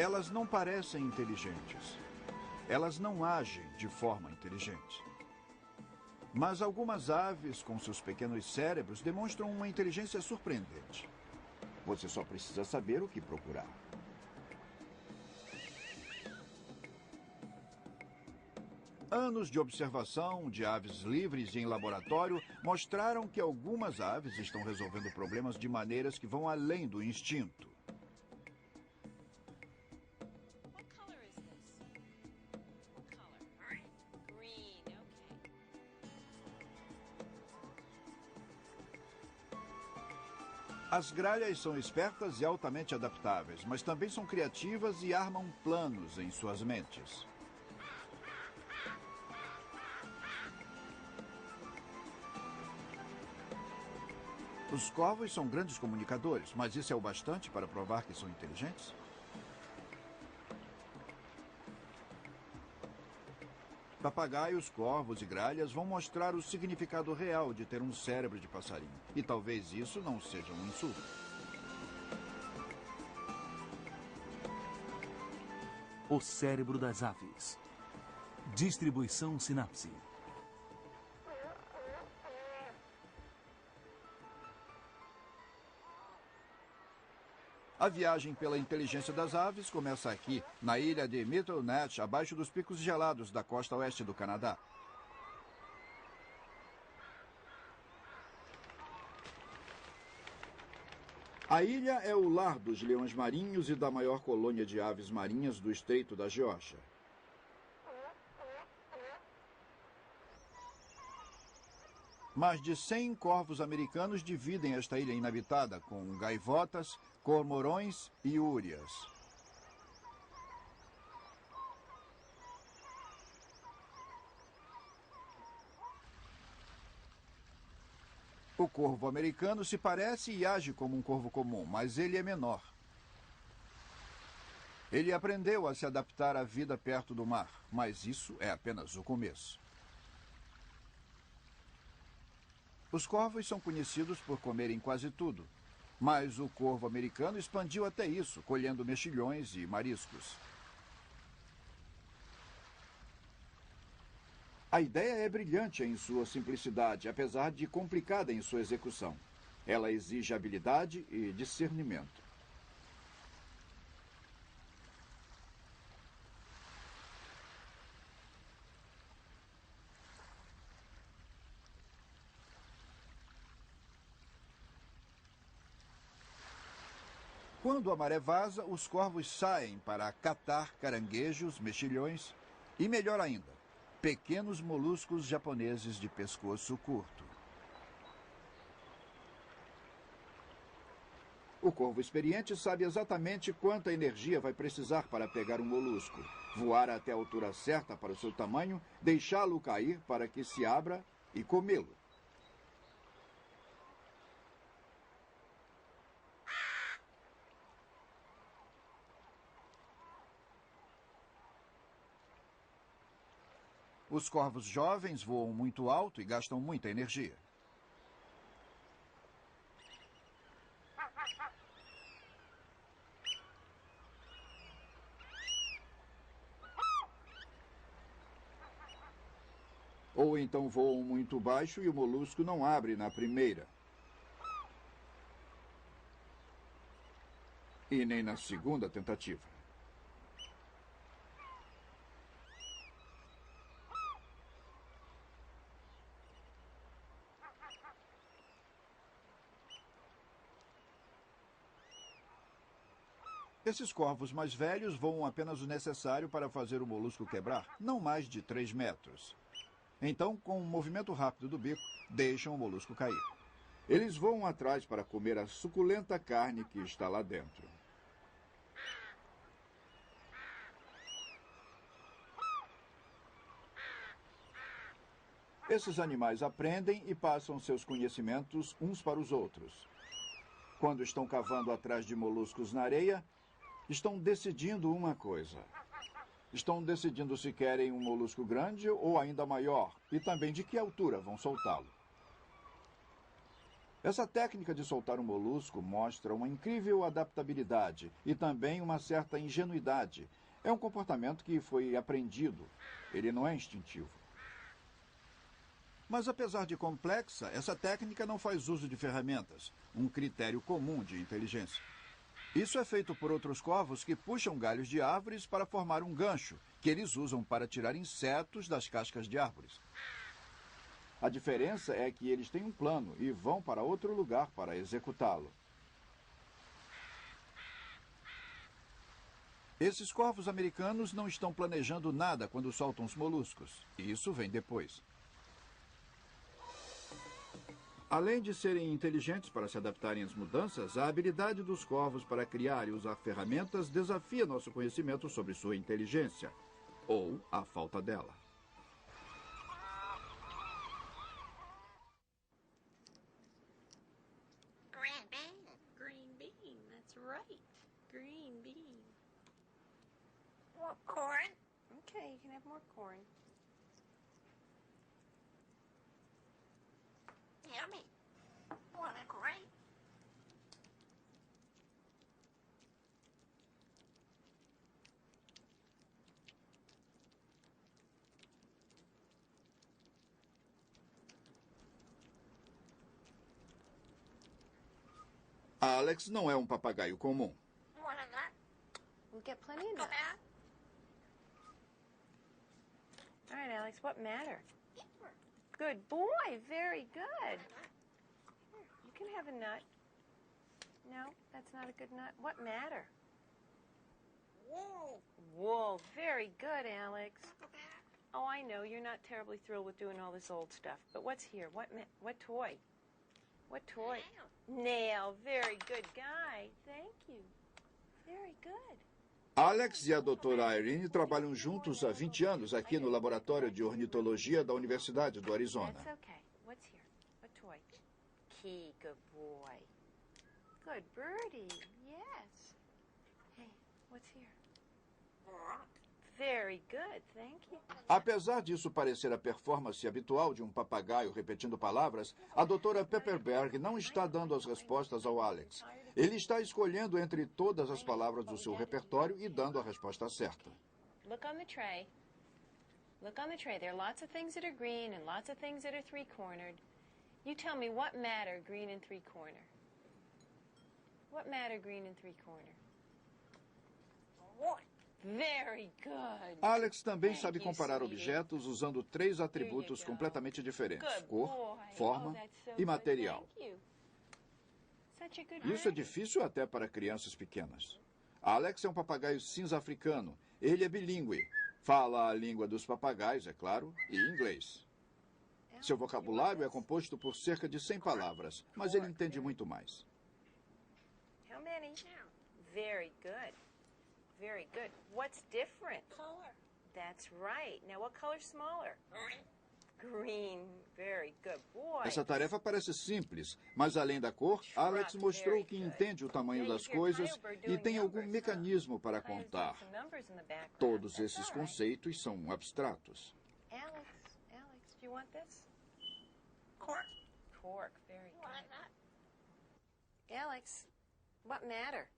Elas não parecem inteligentes. Elas não agem de forma inteligente. Mas algumas aves, com seus pequenos cérebros, demonstram uma inteligência surpreendente. Você só precisa saber o que procurar. Anos de observação de aves livres em laboratório mostraram que algumas aves estão resolvendo problemas de maneiras que vão além do instinto. As gralhas são espertas e altamente adaptáveis, mas também são criativas e armam planos em suas mentes. Os corvos são grandes comunicadores, mas isso é o bastante para provar que são inteligentes? Papagaios, corvos e gralhas vão mostrar o significado real de ter um cérebro de passarinho. E talvez isso não seja um insulto. O cérebro das aves. Distribuição sinapse. A viagem pela inteligência das aves começa aqui, na ilha de Middle Net, abaixo dos picos gelados da costa oeste do Canadá. A ilha é o lar dos leões marinhos e da maior colônia de aves marinhas do Estreito da Geórgia. Mais de 100 corvos americanos dividem esta ilha inabitada, com gaivotas, cormorões e úrias. O corvo americano se parece e age como um corvo comum, mas ele é menor. Ele aprendeu a se adaptar à vida perto do mar, mas isso é apenas o começo. Os corvos são conhecidos por comerem quase tudo, mas o corvo americano expandiu até isso, colhendo mexilhões e mariscos. A ideia é brilhante em sua simplicidade, apesar de complicada em sua execução. Ela exige habilidade e discernimento. Quando a maré vaza, os corvos saem para catar caranguejos, mexilhões e, melhor ainda, pequenos moluscos japoneses de pescoço curto. O corvo experiente sabe exatamente quanta energia vai precisar para pegar um molusco, voar até a altura certa para o seu tamanho, deixá-lo cair para que se abra e comê-lo. Os corvos jovens voam muito alto e gastam muita energia. Ou então voam muito baixo e o molusco não abre na primeira. E nem na segunda tentativa. Esses corvos mais velhos voam apenas o necessário para fazer o molusco quebrar, não mais de 3 metros. Então, com um movimento rápido do bico, deixam o molusco cair. Eles voam atrás para comer a suculenta carne que está lá dentro. Esses animais aprendem e passam seus conhecimentos uns para os outros. Quando estão cavando atrás de moluscos na areia, estão decidindo uma coisa. Estão decidindo se querem um molusco grande ou ainda maior, e também de que altura vão soltá-lo. Essa técnica de soltar um molusco mostra uma incrível adaptabilidade e também uma certa ingenuidade. É um comportamento que foi aprendido. Ele não é instintivo. Mas apesar de complexa, essa técnica não faz uso de ferramentas, um critério comum de inteligência. Isso é feito por outros corvos que puxam galhos de árvores para formar um gancho, que eles usam para tirar insetos das cascas de árvores. A diferença é que eles têm um plano e vão para outro lugar para executá-lo. Esses corvos americanos não estão planejando nada quando soltam os moluscos. Isso vem depois. Além de serem inteligentes para se adaptarem às mudanças, a habilidade dos corvos para criar e usar ferramentas desafia nosso conhecimento sobre sua inteligência, ou a falta dela. Green bean. Green bean, that's right. Green bean. More corn? Okay, you can have more corn. Yummy. Want a grape? Alex não é um papagaio comum. Want a nut? We'll get plenty of nuts. Banana? All right, Alex, what matter? Good boy, very good. Here, you can have a nut. No, that's not a good nut. What matter? Wool. Wool, very good, Alex. Oh, I know, you're not terribly thrilled with doing all this old stuff. But what's here? What toy? What toy? Nail, very good guy. Thank you. Very good. Alex e a doutora Irene trabalham juntos há 20 anos aqui no Laboratório de Ornitologia da Universidade do Arizona. That's okay. What's here? What toy? Key, good boy. Good birdie, yes. Hey, what's here? Rock. Very good, thank you. Apesar disso parecer a performance habitual de um papagaio repetindo palavras, a doutora Pepperberg não está dando as respostas ao Alex. Ele está escolhendo entre todas as palavras do seu repertório e dando a resposta certa. Look on the tray. Look on the tray. There are lots of things that are green and lots of things that are three-cornered. You tell me what matter green and three-corner. What matter green and three-corner? What? Very good. Alex também sabe Thank you, comparar sweetie. objetos usando 3 atributos Here you go. completamente diferentes: Good cor, boy. forma Oh, that's so e good. material. Thank you. Such a good Isso é boy. difícil até para crianças pequenas. Alex é um papagaio cinza africano. Ele é bilíngue. Fala a língua dos papagaios, é claro, e inglês. Seu vocabulário é composto por cerca de 100 palavras, mas ele entende muito mais. How many? Very good. Very good. What's different? Color. That's right. Now, what color's smaller? Green. Green. Very good boy. Essa tarefa parece simples, mas além da cor, Alex mostrou que entende o tamanho das coisas e tem algum mecanismo para contar. Todos esses conceitos são abstratos. Alex, do you want this? Cork. Cork. Very Want a good. nut? Alex, what matter?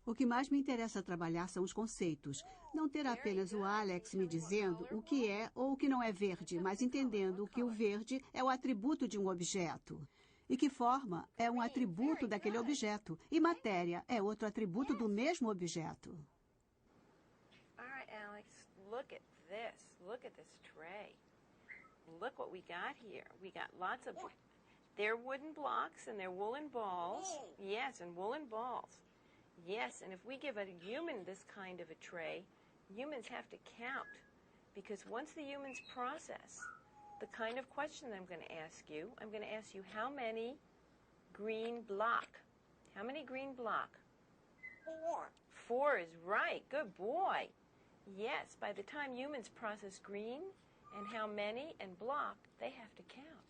O que mais me interessa trabalhar são os conceitos. Não ter apenas o Alex me dizendo o que é ou o que não é verde, mas entendendo que o verde é o atributo de um objeto. E que forma é um atributo daquele objeto. E matéria é outro atributo do mesmo objeto. All right, Alex, look at this. Look at this tray. Look what we got here. We got lots of... They're wooden blocks and they're woolen balls. Yes, and woolen balls. Yes, and if we give a human this kind of a tray, humans have to count. Because once the humans process the kind of question that I'm going to ask you how many green block? How many green block? 4. 4 is right. Good boy. Yes, by the time humans process green and how many and block, they have to count.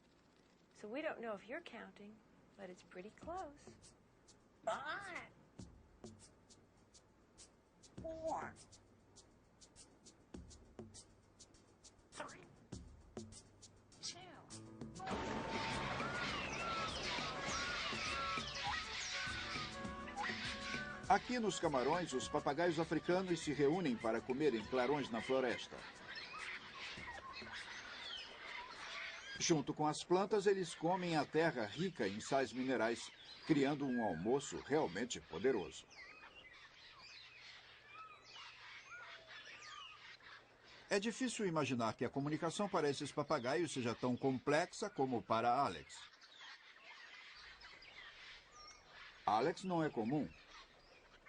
So we don't know if you're counting, but it's pretty close. 5. 4. 3. 2. Aqui nos Camarões, os papagaios africanos se reúnem para comer em clarões na floresta. Junto com as plantas, eles comem a terra rica em sais minerais, criando um almoço realmente poderoso. É difícil imaginar que a comunicação para esses papagaios seja tão complexa como para Alex. Alex não é comum.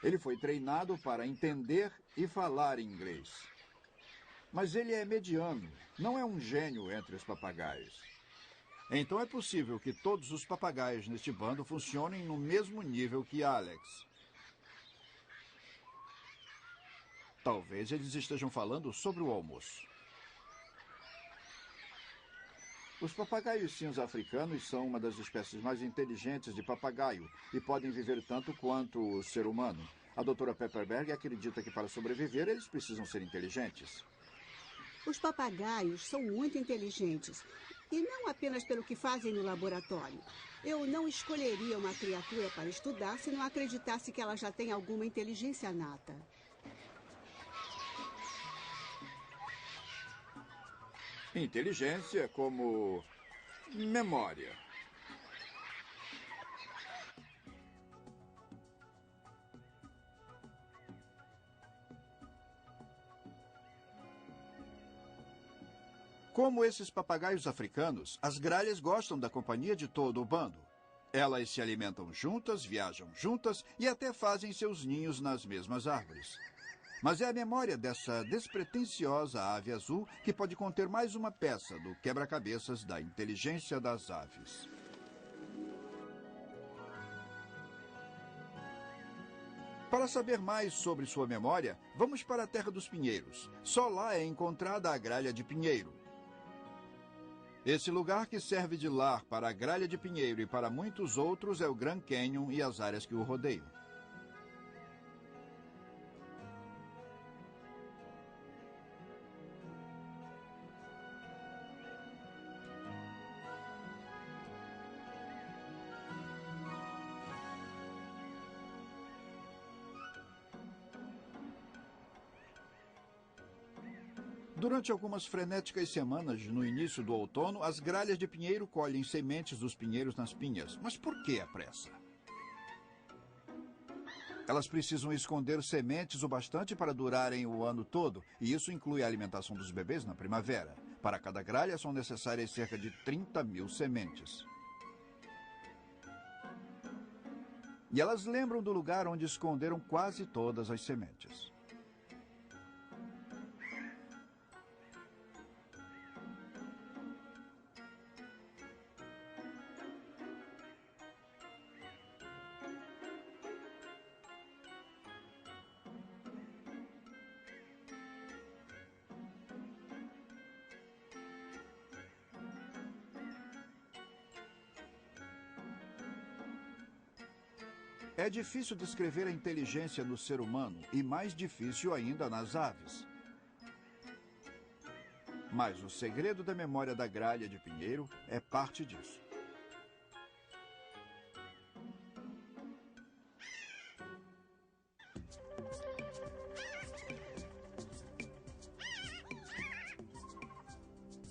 Ele foi treinado para entender e falar inglês. Mas ele é mediano, não é um gênio entre os papagaios. Então é possível que todos os papagaios neste bando funcionem no mesmo nível que Alex. Talvez eles estejam falando sobre o almoço. Os papagaios cinza africanos são uma das espécies mais inteligentes de papagaio e podem viver tanto quanto o ser humano. A doutora Pepperberg acredita que para sobreviver eles precisam ser inteligentes. Os papagaios são muito inteligentes, e não apenas pelo que fazem no laboratório. Eu não escolheria uma criatura para estudar se não acreditasse que ela já tem alguma inteligência nata. Inteligência como memória. Como esses papagaios africanos, as gralhas gostam da companhia de todo o bando. Elas se alimentam juntas, viajam juntas e até fazem seus ninhos nas mesmas árvores. Mas é a memória dessa despretensiosa ave azul que pode conter mais uma peça do quebra-cabeças da inteligência das aves. Para saber mais sobre sua memória, vamos para a Terra dos Pinheiros. Só lá é encontrada a gralha de pinheiro. Esse lugar que serve de lar para a gralha de pinheiro e para muitos outros é o Grand Canyon e as áreas que o rodeiam. Durante algumas frenéticas semanas no início do outono, as gralhas de pinheiro colhem sementes dos pinheiros nas pinhas. Mas por que a pressa? Elas precisam esconder sementes o bastante para durarem o ano todo, e isso inclui a alimentação dos bebês na primavera. Para cada gralha são necessárias cerca de 30.000 sementes. E elas lembram do lugar onde esconderam quase todas as sementes. É difícil descrever a inteligência no ser humano e mais difícil ainda nas aves. Mas o segredo da memória da gralha de pinheiro é parte disso.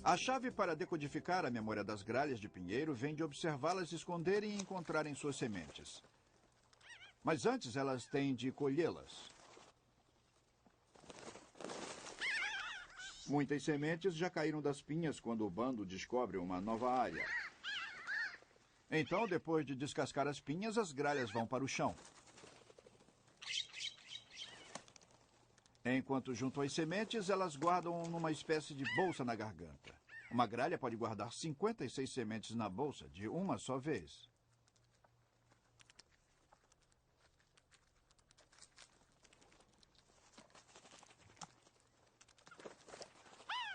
A chave para decodificar a memória das gralhas de pinheiro vem de observá-las esconderem e encontrarem suas sementes. Mas antes elas têm de colhê-las. Muitas sementes já caíram das pinhas quando o bando descobre uma nova área. Então, depois de descascar as pinhas, as gralhas vão para o chão. Enquanto juntam as sementes, elas guardam numa espécie de bolsa na garganta. Uma gralha pode guardar 56 sementes na bolsa de uma só vez.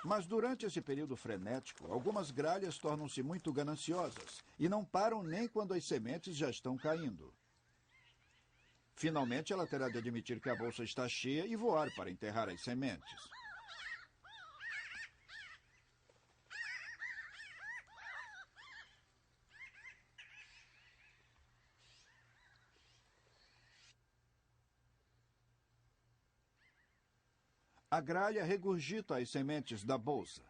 Mas durante esse período frenético, algumas gralhas tornam-se muito gananciosas e não param nem quando as sementes já estão caindo. Finalmente, ela terá de admitir que a bolsa está cheia e voar para enterrar as sementes. A gralha regurgita as sementes da bolsa.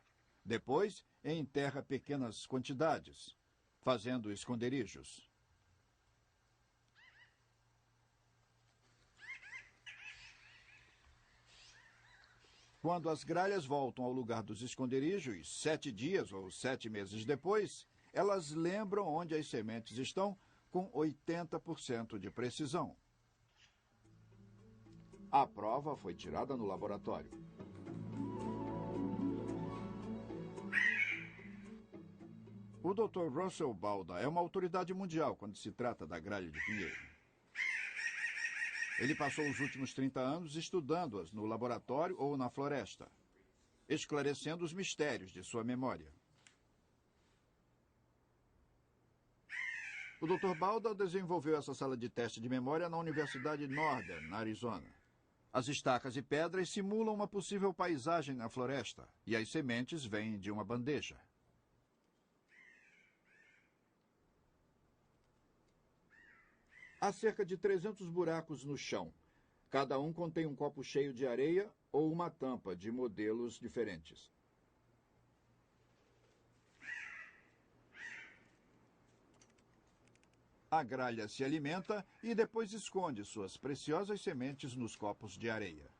Depois, enterra pequenas quantidades, fazendo esconderijos. Quando as gralhas voltam ao lugar dos esconderijos, 7 dias ou 7 meses depois, elas lembram onde as sementes estão com 80% de precisão. A prova foi tirada no laboratório. O Dr. Russell Balda é uma autoridade mundial quando se trata da gralha de pinheiro. Ele passou os últimos 30 anos estudando-as no laboratório ou na floresta, esclarecendo os mistérios de sua memória. O Dr. Balda desenvolveu essa sala de teste de memória na Universidade Northern, na Arizona. As estacas e pedras simulam uma possível paisagem na floresta, e as sementes vêm de uma bandeja. Há cerca de 300 buracos no chão. Cada um contém um copo cheio de areia ou uma tampa de modelos diferentes. A gralha se alimenta e depois esconde suas preciosas sementes nos copos de areia.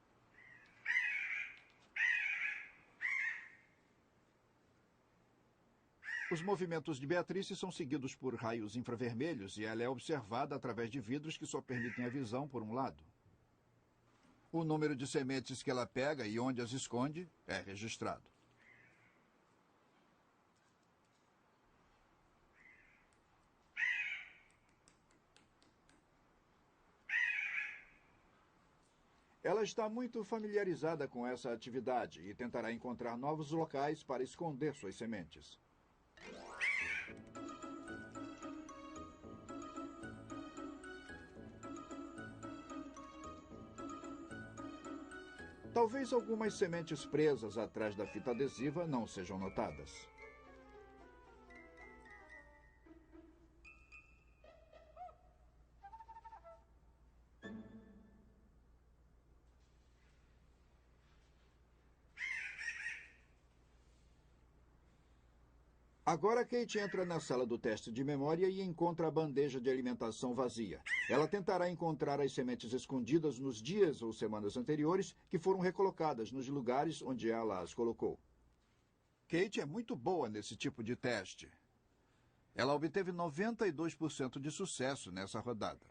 Os movimentos de Beatrice são seguidos por raios infravermelhos e ela é observada através de vidros que só permitem a visão por um lado. O número de sementes que ela pega e onde as esconde é registrado. Ela está muito familiarizada com essa atividade e tentará encontrar novos locais para esconder suas sementes. Talvez algumas sementes presas atrás da fita adesiva não sejam notadas. Agora Kate entra na sala do teste de memória e encontra a bandeja de alimentação vazia. Ela tentará encontrar as sementes escondidas nos dias ou semanas anteriores que foram recolocadas nos lugares onde ela as colocou. Kate é muito boa nesse tipo de teste. Ela obteve 92% de sucesso nessa rodada.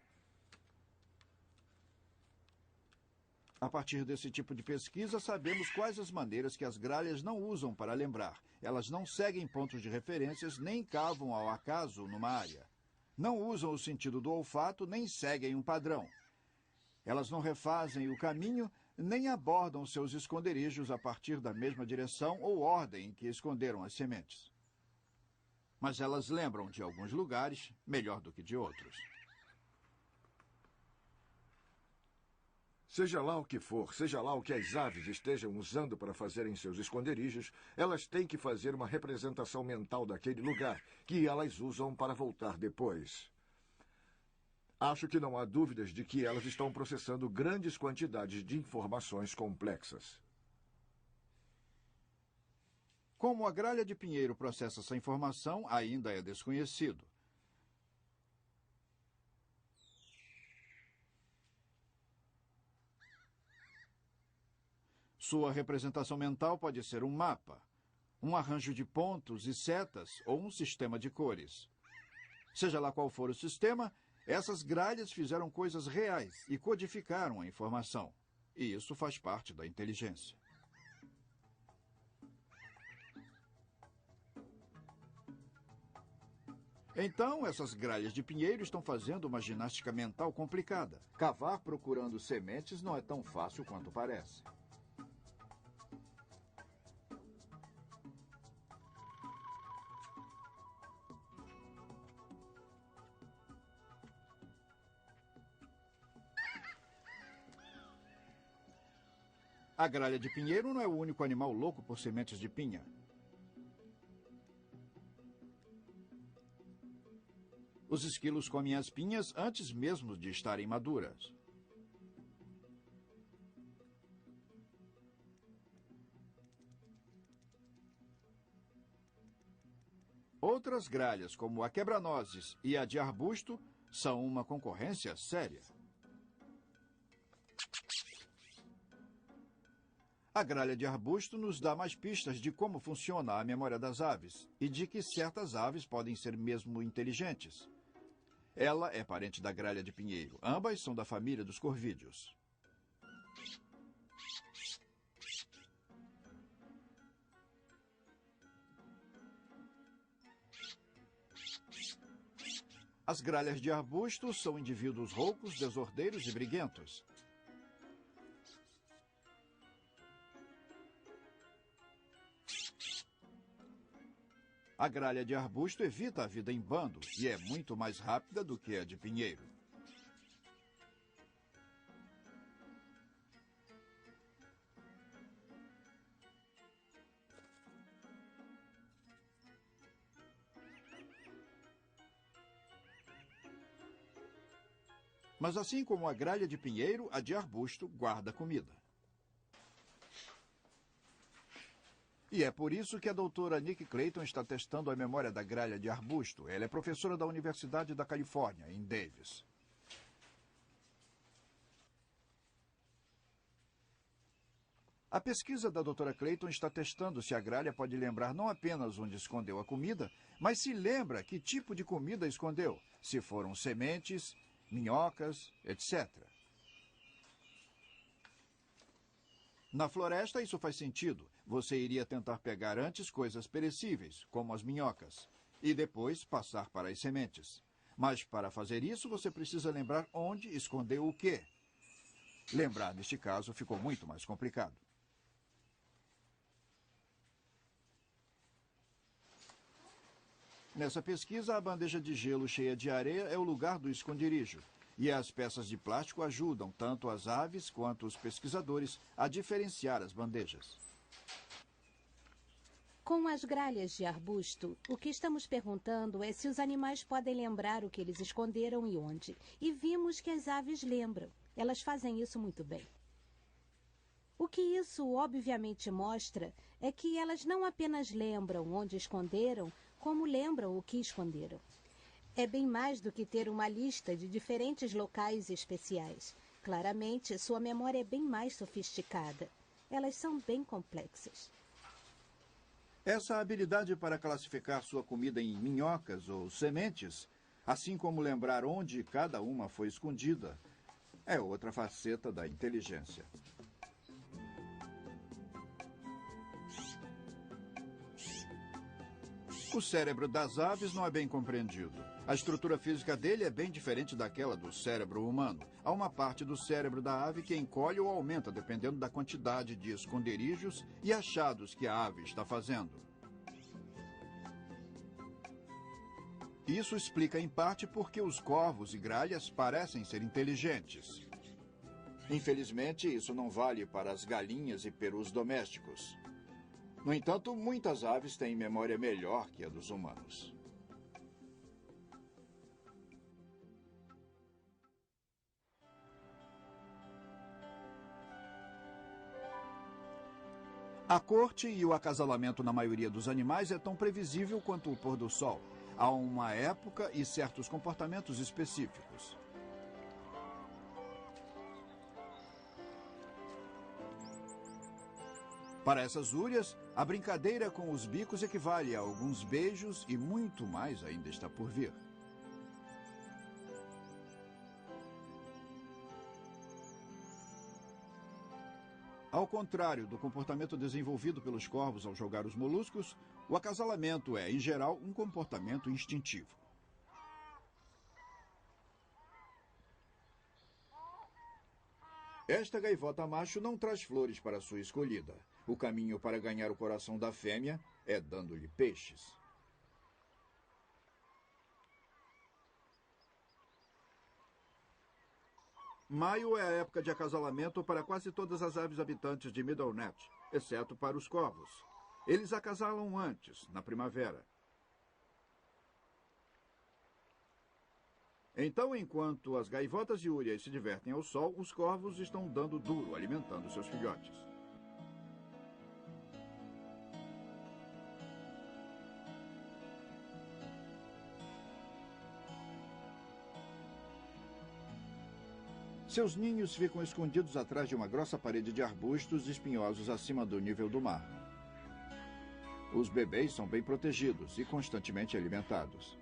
A partir desse tipo de pesquisa, sabemos quais as maneiras que as gralhas não usam para lembrar. Elas não seguem pontos de referências, nem cavam ao acaso numa área. Não usam o sentido do olfato, nem seguem um padrão. Elas não refazem o caminho, nem abordam seus esconderijos a partir da mesma direção ou ordem em que esconderam as sementes. Mas elas lembram de alguns lugares melhor do que de outros. Seja lá o que for, seja lá o que as aves estejam usando para fazerem seus esconderijos, elas têm que fazer uma representação mental daquele lugar, que elas usam para voltar depois. Acho que não há dúvidas de que elas estão processando grandes quantidades de informações complexas. Como a gralha de pinheiro processa essa informação, ainda é desconhecido. Sua representação mental pode ser um mapa, um arranjo de pontos e setas ou um sistema de cores. Seja lá qual for o sistema, essas gralhas fizeram coisas reais e codificaram a informação. E isso faz parte da inteligência. Então, essas gralhas de pinheiro estão fazendo uma ginástica mental complicada. Cavar procurando sementes não é tão fácil quanto parece. A gralha de pinheiro não é o único animal louco por sementes de pinha. Os esquilos comem as pinhas antes mesmo de estarem maduras. Outras gralhas, como a quebra-nozes e a de arbusto, são uma concorrência séria. A gralha de arbusto nos dá mais pistas de como funciona a memória das aves e de que certas aves podem ser mesmo inteligentes. Ela é parente da gralha de pinheiro. Ambas são da família dos corvídeos. As gralhas de arbusto são indivíduos roucos, desordeiros e briguentos. A gralha de arbusto evita a vida em bando e é muito mais rápida do que a de pinheiro. Mas assim como a gralha de pinheiro, a de arbusto guarda comida. E é por isso que a doutora Nick Clayton está testando a memória da gralha de arbusto. Ela é professora da Universidade da Califórnia, em Davis. A pesquisa da doutora Clayton está testando se a gralha pode lembrar não apenas onde escondeu a comida, mas se lembra que tipo de comida escondeu, se foram sementes, minhocas, etc. Na floresta, isso faz sentido. Você iria tentar pegar antes coisas perecíveis, como as minhocas, e depois passar para as sementes. Mas para fazer isso, você precisa lembrar onde escondeu o quê. Lembrar, neste caso, ficou muito mais complicado. Nessa pesquisa, a bandeja de gelo cheia de areia é o lugar do esconderijo. E as peças de plástico ajudam tanto as aves quanto os pesquisadores a diferenciar as bandejas. Com as gralhas de arbusto, o que estamos perguntando é se os animais podem lembrar o que eles esconderam e onde. E vimos que as aves lembram. Elas fazem isso muito bem. O que isso obviamente mostra é que elas não apenas lembram onde esconderam, como lembram o que esconderam. É bem mais do que ter uma lista de diferentes locais especiais. Claramente, sua memória é bem mais sofisticada. Elas são bem complexas. Essa habilidade para classificar sua comida em minhocas ou sementes, assim como lembrar onde cada uma foi escondida, é outra faceta da inteligência. O cérebro das aves não é bem compreendido. A estrutura física dele é bem diferente daquela do cérebro humano. Há uma parte do cérebro da ave que encolhe ou aumenta dependendo da quantidade de esconderijos e achados que a ave está fazendo. Isso explica em parte porque os corvos e gralhas parecem ser inteligentes. Infelizmente, isso não vale para as galinhas e perus domésticos. No entanto, muitas aves têm memória melhor que a dos humanos. A corte e o acasalamento na maioria dos animais é tão previsível quanto o pôr do sol. Há uma época e certos comportamentos específicos. Para essas úrias, a brincadeira com os bicos equivale a alguns beijos e muito mais ainda está por vir. Ao contrário do comportamento desenvolvido pelos corvos ao jogar os moluscos, o acasalamento é, em geral, um comportamento instintivo. Esta gaivota macho não traz flores para sua escolhida. O caminho para ganhar o coração da fêmea é dando-lhe peixes. Maio é a época de acasalamento para quase todas as aves habitantes de Middlenet, exceto para os corvos. Eles acasalam antes, na primavera. Então, enquanto as gaivotas e úrias se divertem ao sol, os corvos estão dando duro, alimentando seus filhotes. Seus ninhos ficam escondidos atrás de uma grossa parede de arbustos espinhosos acima do nível do mar. Os bebês são bem protegidos e constantemente alimentados.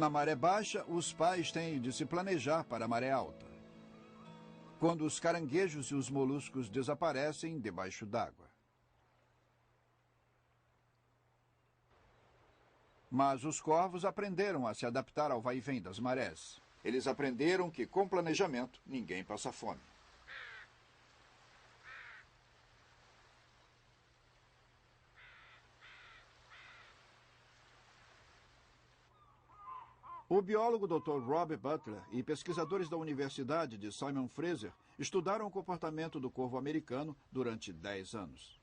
Na maré baixa, os pais têm de se planejar para a maré alta, quando os caranguejos e os moluscos desaparecem debaixo d'água. Mas os corvos aprenderam a se adaptar ao vai-vém das marés. Eles aprenderam que, com planejamento, ninguém passa fome. O biólogo Dr. Rob Butler e pesquisadores da Universidade de Simon Fraser estudaram o comportamento do corvo americano durante 10 anos.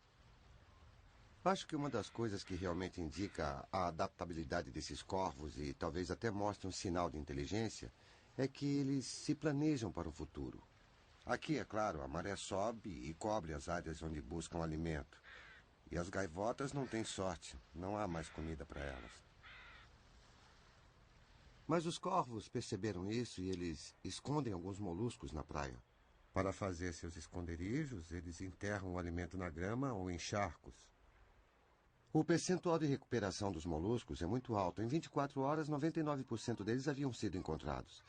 Acho que uma das coisas que realmente indica a adaptabilidade desses corvos e talvez até mostre um sinal de inteligência é que eles se planejam para o futuro. Aqui, é claro, a maré sobe e cobre as áreas onde buscam alimento. E as gaivotas não têm sorte, não há mais comida para elas. Mas os corvos perceberam isso e eles escondem alguns moluscos na praia. Para fazer seus esconderijos, eles enterram o alimento na grama ou em charcos. O percentual de recuperação dos moluscos é muito alto. Em 24 horas, 99% deles haviam sido encontrados.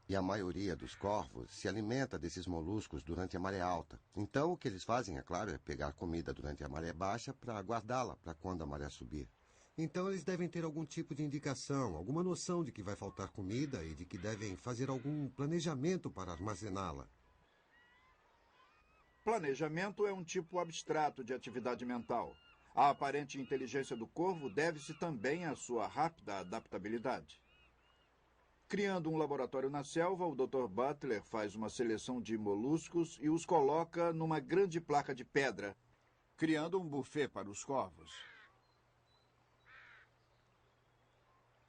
E a maioria dos corvos se alimenta desses moluscos durante a maré alta. Então, o que eles fazem, é claro, é pegar comida durante a maré baixa para guardá-la para quando a maré subir. Então eles devem ter algum tipo de indicação, alguma noção de que vai faltar comida e de que devem fazer algum planejamento para armazená-la. Planejamento é um tipo abstrato de atividade mental. A aparente inteligência do corvo deve-se também à sua rápida adaptabilidade. Criando um laboratório na selva, o Dr. Butler faz uma seleção de moluscos e os coloca numa grande placa de pedra, criando um buffet para os corvos.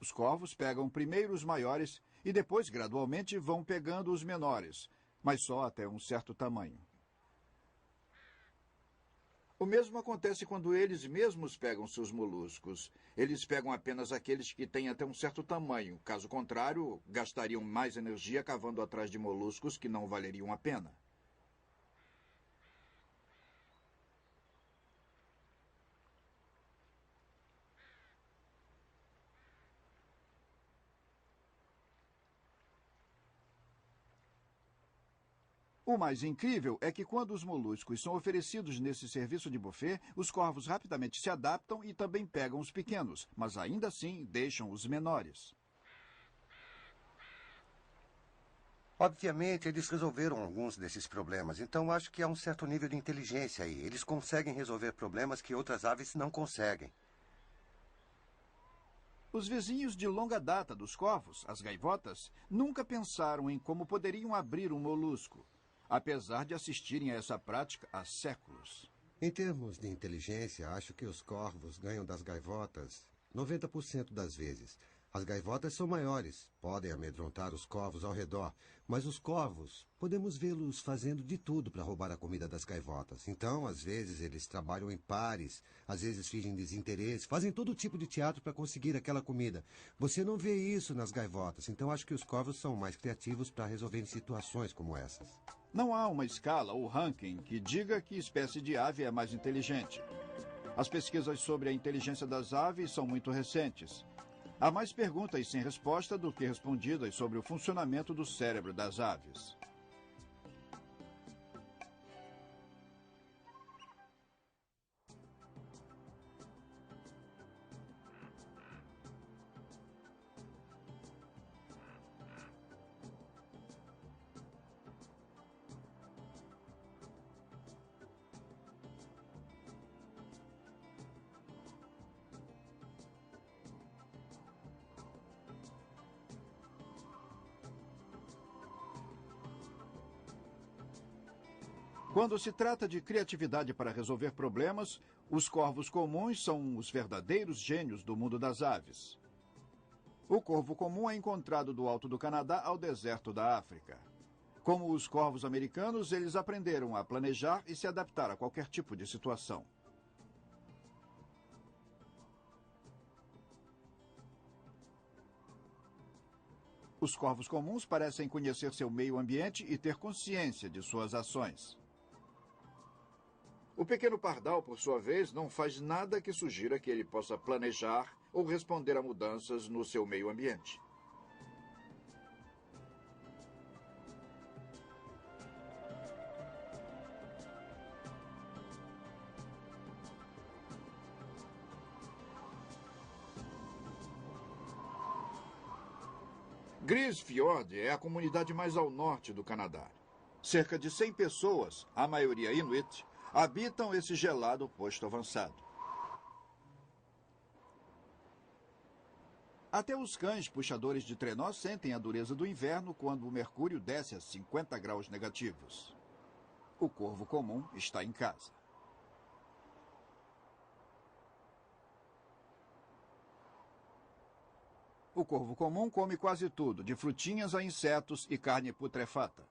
Os corvos pegam primeiro os maiores e depois, gradualmente, vão pegando os menores, mas só até um certo tamanho. O mesmo acontece quando eles mesmos pegam seus moluscos. Eles pegam apenas aqueles que têm até um certo tamanho. Caso contrário, gastariam mais energia cavando atrás de moluscos que não valeriam a pena. O mais incrível é que quando os moluscos são oferecidos nesse serviço de buffet, os corvos rapidamente se adaptam e também pegam os pequenos, mas ainda assim deixam os menores. Obviamente, eles resolveram alguns desses problemas, então acho que há um certo nível de inteligência aí. Eles conseguem resolver problemas que outras aves não conseguem. Os vizinhos de longa data dos corvos, as gaivotas, nunca pensaram em como poderiam abrir um molusco, apesar de assistirem a essa prática há séculos. Em termos de inteligência, acho que os corvos ganham das gaivotas 90% das vezes. As gaivotas são maiores, podem amedrontar os corvos ao redor, mas os corvos, podemos vê-los fazendo de tudo para roubar a comida das gaivotas. Então, às vezes, eles trabalham em pares, às vezes fingem desinteresse, fazem todo tipo de teatro para conseguir aquela comida. Você não vê isso nas gaivotas, então acho que os corvos são mais criativos para resolver situações como essas. Não há uma escala ou ranking que diga que espécie de ave é mais inteligente. As pesquisas sobre a inteligência das aves são muito recentes. Há mais perguntas sem resposta do que respondidas sobre o funcionamento do cérebro das aves. Quando se trata de criatividade para resolver problemas, os corvos comuns são os verdadeiros gênios do mundo das aves. O corvo comum é encontrado do alto do Canadá ao deserto da África. Como os corvos americanos, eles aprenderam a planejar e se adaptar a qualquer tipo de situação. Os corvos comuns parecem conhecer seu meio ambiente e ter consciência de suas ações. O pequeno pardal, por sua vez, não faz nada que sugira que ele possa planejar ou responder a mudanças no seu meio ambiente. Grise Fiord é a comunidade mais ao norte do Canadá. Cerca de 100 pessoas, a maioria Inuit, habitam esse gelado posto avançado. Até os cães puxadores de trenó sentem a dureza do inverno quando o mercúrio desce a 50 graus negativos. O corvo comum está em casa. O corvo comum come quase tudo, de frutinhas a insetos e carne putrefata.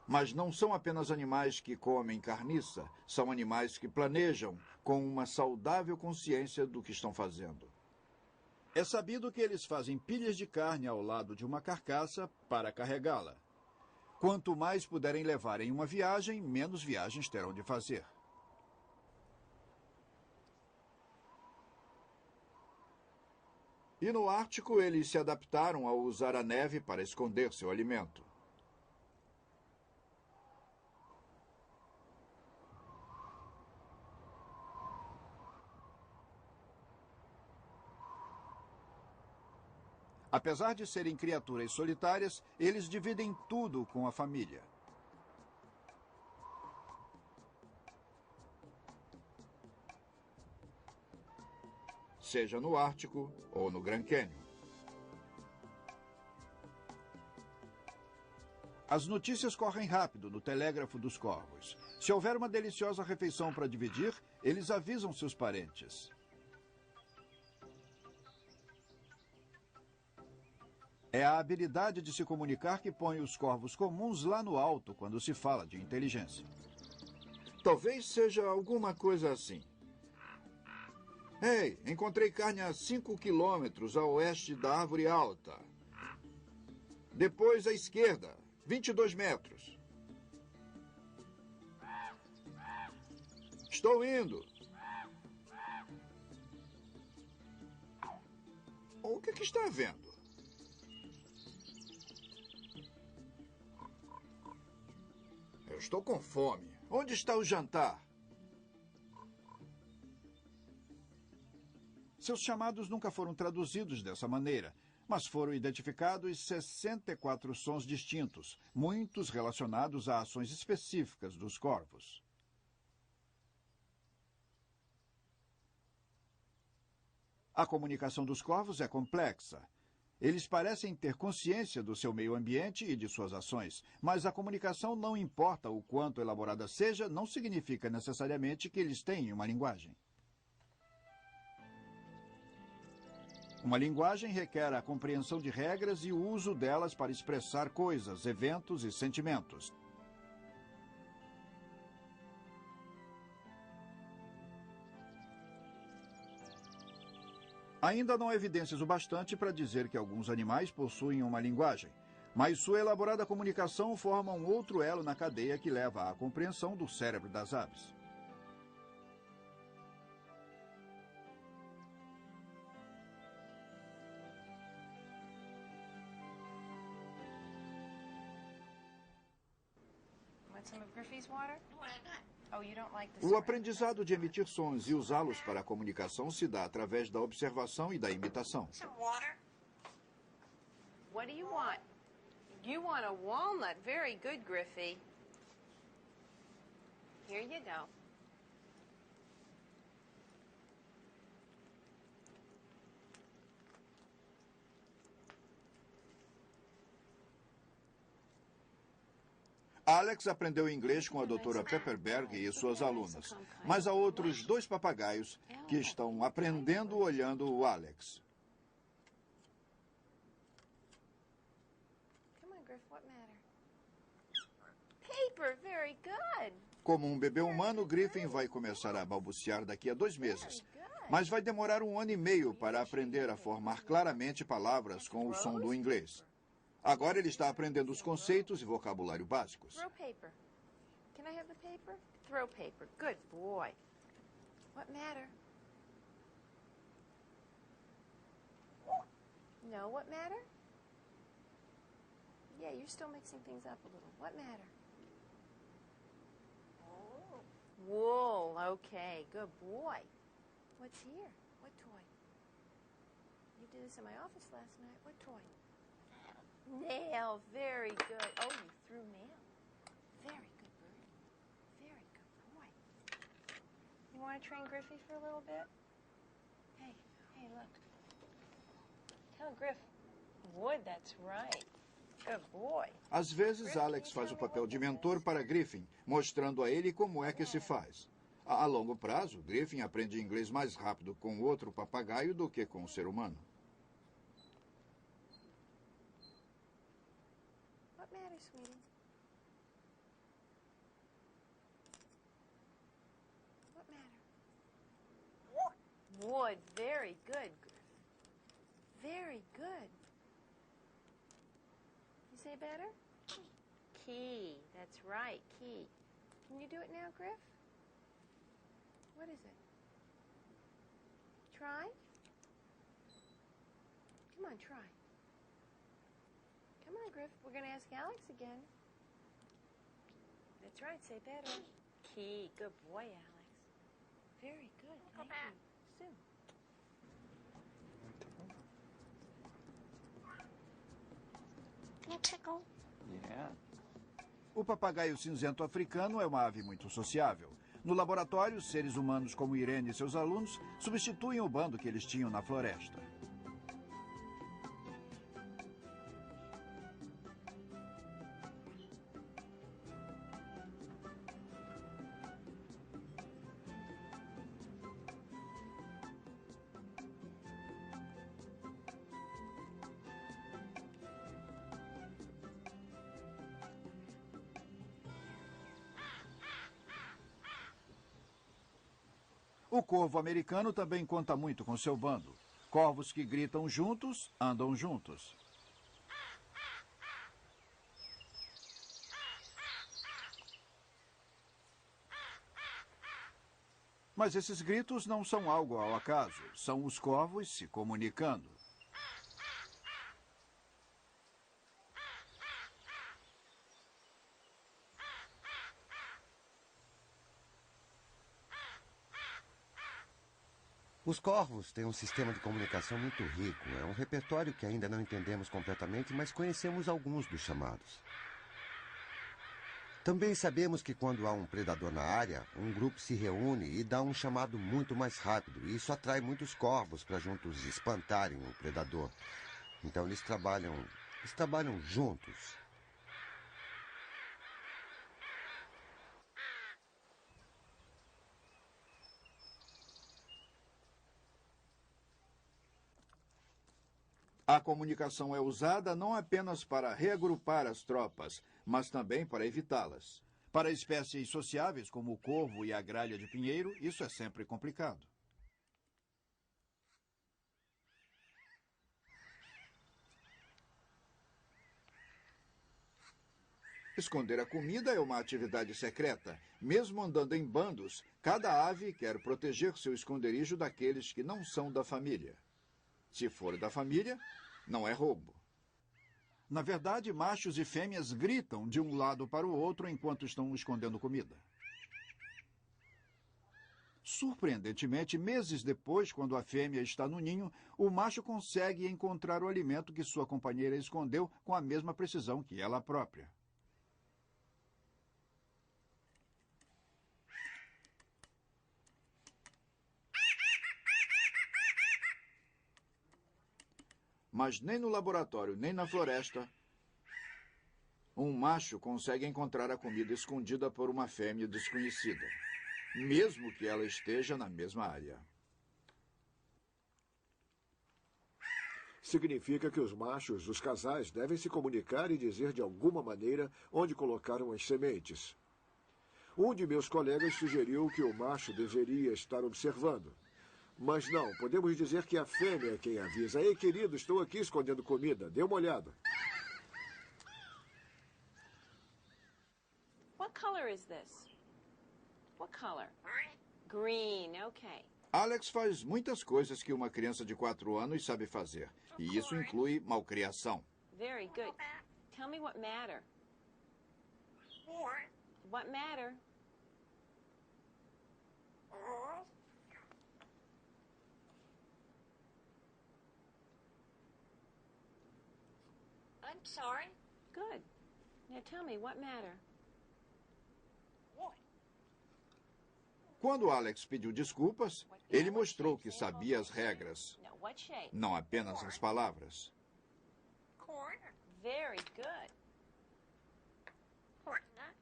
Mas não são apenas animais que comem carniça, são animais que planejam com uma saudável consciência do que estão fazendo. É sabido que eles fazem pilhas de carne ao lado de uma carcaça para carregá-la. Quanto mais puderem levar em uma viagem, menos viagens terão de fazer. E no Ártico, eles se adaptaram a usar a neve para esconder seu alimento. Apesar de serem criaturas solitárias, eles dividem tudo com a família. Seja no Ártico ou no Grand Canyon. As notícias correm rápido no telégrafo dos corvos. Se houver uma deliciosa refeição para dividir, eles avisam seus parentes. É a habilidade de se comunicar que põe os corvos comuns lá no alto quando se fala de inteligência. Talvez seja alguma coisa assim. Ei, encontrei carne a 5 quilômetros a oeste da árvore alta. Depois à esquerda, 22 metros. Estou indo. O que está vendo? Eu estou com fome. Onde está o jantar? Seus chamados nunca foram traduzidos dessa maneira, mas foram identificados 64 sons distintos, muitos relacionados a ações específicas dos corvos. A comunicação dos corvos é complexa. Eles parecem ter consciência do seu meio ambiente e de suas ações, mas a comunicação, não importa o quanto elaborada seja, não significa necessariamente que eles têm uma linguagem. Uma linguagem requer a compreensão de regras e o uso delas para expressar coisas, eventos e sentimentos. Ainda não há evidências o bastante para dizer que alguns animais possuem uma linguagem, mas sua elaborada comunicação forma um outro elo na cadeia que leva à compreensão do cérebro das aves. O aprendizado de emitir sons e usá-los para a comunicação se dá através da observação e da imitação. What do you want? You want a walnut. Very good, Griffey. Here you go. Alex aprendeu inglês com a doutora Pepperberg e suas alunas, mas há outros 2 papagaios que estão aprendendo olhando o Alex. paper. Very good. Como um bebê humano, Griffin vai começar a balbuciar daqui a 2 meses. Mas vai demorar 1 ano e meio para aprender a formar claramente palavras com o som do inglês. Agora ele está aprendendo os conceitos e vocabulário básicos. Throw paper. Can I have the paper? Throw paper. Good boy. What matter? No, what matter? Yeah, you're still mixing things up a little. What matter? Wool. Okay, good boy. What's here? What toy? You did this in my office last night. What toy? Nail. Very good. Oh, you threw nail. Very good bird. Very good boy. You want to train Griffey for a little bit? Hey, look. Tell Griff. Wood, that's right. Good boy. Às vezes, Alex faz o papel de mentor para Griffin, mostrando a ele como é que se faz. A longo prazo, Griffin aprende inglês mais rápido com outro papagaio do que com o ser humano. What matters, sweetie? What matter? Wood. Very good, Griff. Very good. You say better? Key. That's right, key. Can you do it now, Griff? What is it? Try? Come on, try. Come on, Griff. We're going to ask Alex again. That's right. Say better. Key. Good boy, Alex. Very good. Thank you. Soon. Can I tickle? Yeah. O papagaio cinzento africano é uma ave muito sociável. No laboratório, seres humanos como Irene e seus alunos substituem o bando que eles tinham na floresta. O corvo americano também conta muito com seu bando. Corvos que gritam juntos, andam juntos. Mas esses gritos não são algo ao acaso. São os corvos se comunicando. Os corvos têm um sistema de comunicação muito rico. É um repertório que ainda não entendemos completamente, mas conhecemos alguns dos chamados. Também sabemos que quando há um predador na área, um grupo se reúne e dá um chamado muito mais rápido. E isso atrai muitos corvos para juntos espantarem o predador. Então eles trabalham juntos. A comunicação é usada não apenas para reagrupar as tropas, mas também para evitá-las. Para espécies sociáveis como o corvo e a gralha de pinheiro, isso é sempre complicado. Esconder a comida é uma atividade secreta. Mesmo andando em bandos, cada ave quer proteger seu esconderijo daqueles que não são da família. Se for da família, não é roubo. Na verdade, machos e fêmeas gritam de um lado para o outro enquanto estão escondendo comida. Surpreendentemente, meses depois, quando a fêmea está no ninho, o macho consegue encontrar o alimento que sua companheira escondeu com a mesma precisão que ela própria. Mas nem no laboratório, nem na floresta, um macho consegue encontrar a comida escondida por uma fêmea desconhecida, mesmo que ela esteja na mesma área. Significa que os machos, os casais, devem se comunicar e dizer de alguma maneira onde colocaram as sementes. Um de meus colegas sugeriu que o macho deveria estar observando. Mas não, podemos dizer que a fêmea é quem avisa. Ei, querido, estou aqui escondendo comida. Dê uma olhada. What color is this? What color? Green, okay. Alex faz muitas coisas que uma criança de 4 anos sabe fazer. E isso inclui malcriação. Very good. Tell me what matter. What matter? I'm sorry. Good. Now tell me what matter. Quando Alex pediu desculpas, ele mostrou que sabia as regras, No, what shape? não apenas as palavras. Corn. Very good. Corn nut.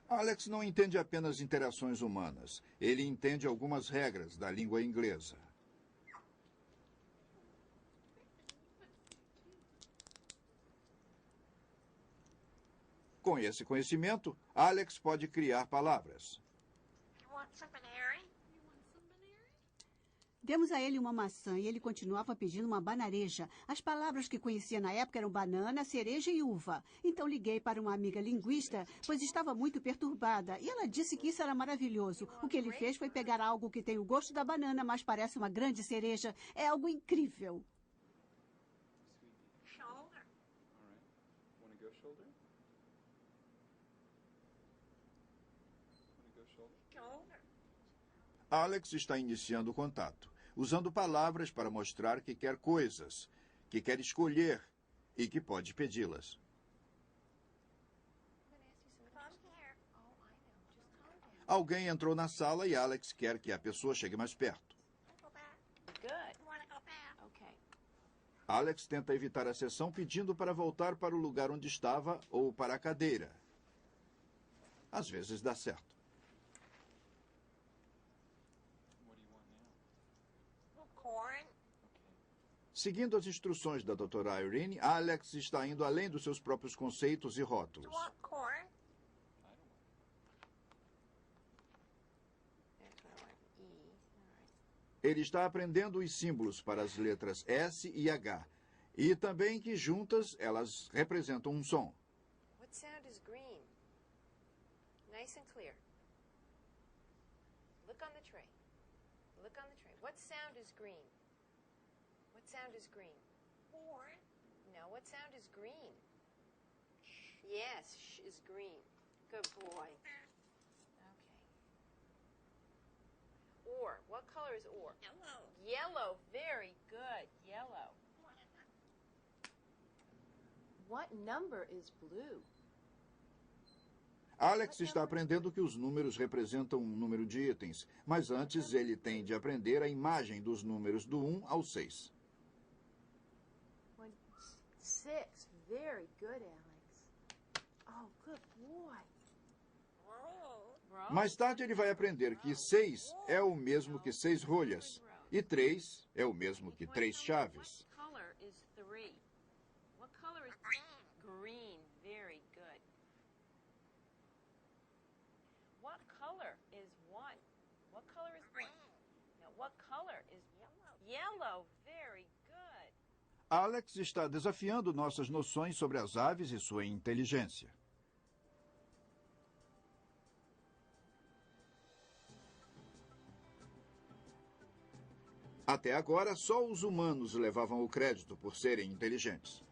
Alex não entende apenas interações humanas. Ele entende algumas regras da língua inglesa. Com esse conhecimento, Alex pode criar palavras. You want some banana? Demos a ele uma maçã e ele continuava pedindo uma banareja. As palavras que conhecia na época eram banana, cereja e uva. Então liguei para uma amiga linguista, pois estava muito perturbada. E ela disse que isso era maravilhoso. O que ele fez foi pegar algo que tem o gosto da banana, mas parece uma grande cereja. É algo incrível. Shoulder. Want to go shoulder? Shoulder. Alex está iniciando o contato, usando palavras para mostrar que quer coisas, que quer escolher e que pode pedi-las. Come here. Alguém entrou na sala e Alex quer que a pessoa chegue mais perto. Go back. Good. You want to go back? Okay. Alex tenta evitar a sessão pedindo para voltar para o lugar onde estava ou para a cadeira. Às vezes dá certo. What do you want now? Corn. Seguindo as instruções da doutora Irene, Alex está indo além dos seus próprios conceitos e rótulos. You want corn? That's what I want. E. All right. Ele está aprendendo os símbolos para as letras S e H, e também que juntas elas representam um som. What sound is green? Nice and clear. Look on the tray. Look on the tray. What sound is green? What sound is green? Corn. No, what sound is green? Yes, sh is green. Good boy. Okay. Or. What color is or? Yellow. Yellow. Very good. Yellow. What number is blue? Alex está aprendendo que os números representam um número de itens, mas antes ele tem de aprender a imagem dos números do 1 ao 6. 6. Very good, Alex. Oh, good boy. Roll. Mais tarde ele vai aprender que 6 é o mesmo que 6 rolhas, e 3 é o mesmo que 3 chaves. What color is 3? What color is green? Very good. What color is 1? What color is Green. No, what color is yellow? Very good. Alex está desafiando nossas noções sobre as aves e sua inteligência. Até agora, só os humanos levavam o crédito por serem inteligentes.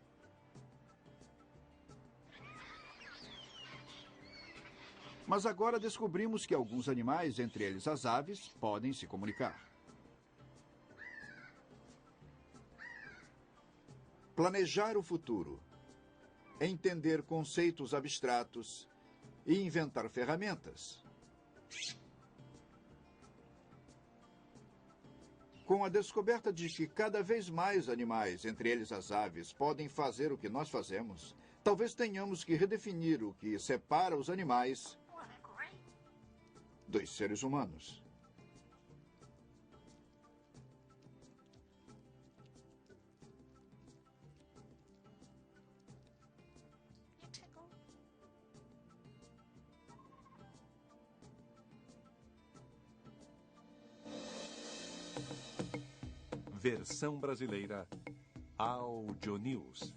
Mas agora descobrimos que alguns animais, entre eles as aves, podem se comunicar. Planejar o futuro, entender conceitos abstratos e inventar ferramentas. Com a descoberta de que cada vez mais animais, entre eles as aves, podem fazer o que nós fazemos, talvez tenhamos que redefinir o que separa os animais What a great. dos seres humanos. Versão brasileira, Audio News.